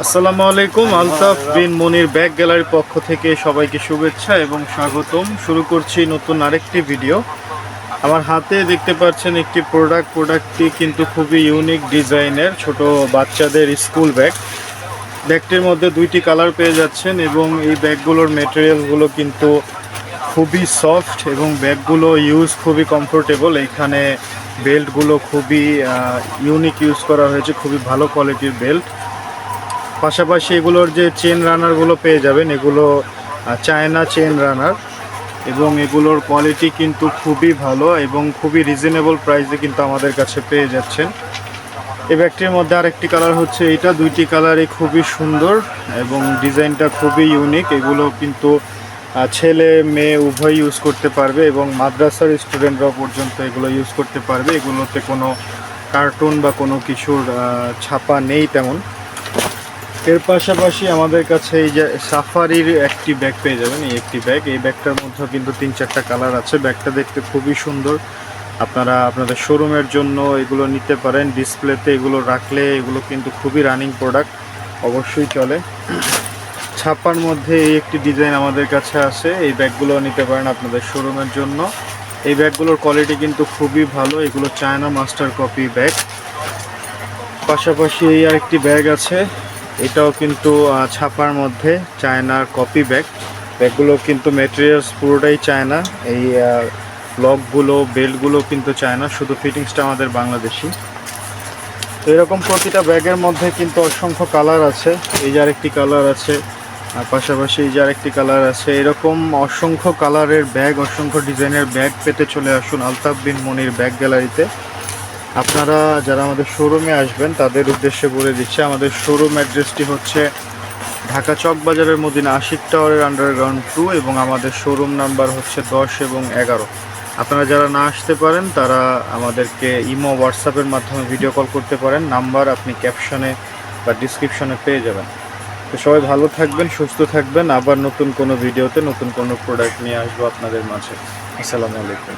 আসসালামু আলাইকুম। আলতাফ বিন মনির ব্যাগ গ্যালারির পক্ষ থেকে সবাইকে শুভেচ্ছা এবং স্বাগতম। শুরু করছি নতুন আরেকটি ভিডিও। আমার হাতে দেখতে পাচ্ছেন একটি প্রোডাক্টটি কিন্তু খুবই ইউনিক ডিজাইনের ছোট বাচ্চাদের স্কুল ব্যাগ। ব্যাগটির মধ্যে দুইটি কালার পেয়ে যাচ্ছেন এবং এই ব্যাগগুলোর মেটেরিয়ালগুলো কিন্তু খুবই সফট এবং ব্যাগগুলো ইউজ খুবই কমফোর্টেবল। এখানে বেল্টগুলো খুবই ইউনিক ইউজ করা হয়েছে, খুবই ভালো কোয়ালিটির বেল্ট। পাশাপাশি এগুলোর যে চেন রানারগুলো পেয়ে যাবেন, এগুলো চায়না চেন রানার এবং এগুলোর কোয়ালিটি কিন্তু খুবই ভালো এবং খুবই রিজনেবল প্রাইসে কিন্তু আমাদের কাছে পেয়ে যাচ্ছেন। এই ব্যাগটির মধ্যে আরেকটি কালার হচ্ছে এটা, দুইটি কালারই খুবই সুন্দর এবং ডিজাইনটা খুবই ইউনিক। এগুলো কিন্তু ছেলে মেয়ে উভয় ইউজ করতে পারবে এবং মাদ্রাসার স্টুডেন্টরাও পর্যন্ত এগুলো ইউজ করতে পারবে। এগুলোতে কোনো কার্টুন বা কোনো কিছুর ছাপা নেই তেমন। এর পাশাপাশি আমাদের কাছে এই যে সাফারির একটি ব্যাগ পেয়ে যাবেন, এই একটি ব্যাগ। এই ব্যাগটার মধ্যে কিন্তু 3-4টা কালার আছে। ব্যাগটা দেখতে খুবই সুন্দর। আপনারা আপনাদের শোরুমের জন্য এগুলো নিতে পারেন। ডিসপ্লেতে এগুলো রাখলে এগুলো কিন্তু খুবই রানিং প্রোডাক্ট, অবশ্যই চলে। ছাপার মধ্যে এই একটি ডিজাইন আমাদের কাছে আছে, এই ব্যাগগুলো নিতে পারেন আপনাদের শোরুমের জন্য। এই ব্যাগগুলোর কোয়ালিটি কিন্তু খুবই ভালো। এগুলো চায়না মাস্টার কপি ব্যাগ। পাশাপাশি এই আরেকটি ব্যাগ আছে, এটাও কিন্তু ছাপার মধ্যে চায়নার কপি ব্যাগ। ব্যাগগুলো কিন্তু ম্যাটেরিয়ালস পুরোটাই চায়না। এই লকগুলো বেল্টগুলো কিন্তু চায়না, শুধু ফিটিংসটা আমাদের বাংলাদেশি। তো এরকম প্রতিটা ব্যাগের মধ্যে কিন্তু অসংখ্য কালার আছে। এই যে আরেকটি কালার আছে, আর পাশাপাশি এই যে আরেকটি কালার আছে। এরকম অসংখ্য কালারের ব্যাগ, অসংখ্য ডিজাইনের ব্যাগ পেতে চলে আসুন আলতাফ বিন মনির ব্যাগ গ্যালারিতে। আপনারা যারা আমাদের শোরুমে আসবেন তাদের উদ্দেশ্যে বলে দিচ্ছি, আমাদের শোরুম অ্যাড্রেসটি হচ্ছে ঢাকা চকবাজারের মদিনা আশিক টাওয়ারের আন্ডারগ্রাউন্ড 2 এবং আমাদের শোরুম নাম্বার হচ্ছে 10 এবং 11। আপনারা যারা না আসতে পারেন তারা আমাদেরকে ইমো হোয়াটসঅ্যাপের মাধ্যমে ভিডিও কল করতে পারেন। নাম্বার আপনি ক্যাপশনে বা ডিসক্রিপশনে পেয়ে যাবেন। তো সবাই ভালো থাকবেন, সুস্থ থাকবেন। আবার নতুন কোনো ভিডিওতে নতুন কোনো প্রোডাক্ট নিয়ে আসবো আপনাদের মাঝে। আসসালামু আলাইকুম।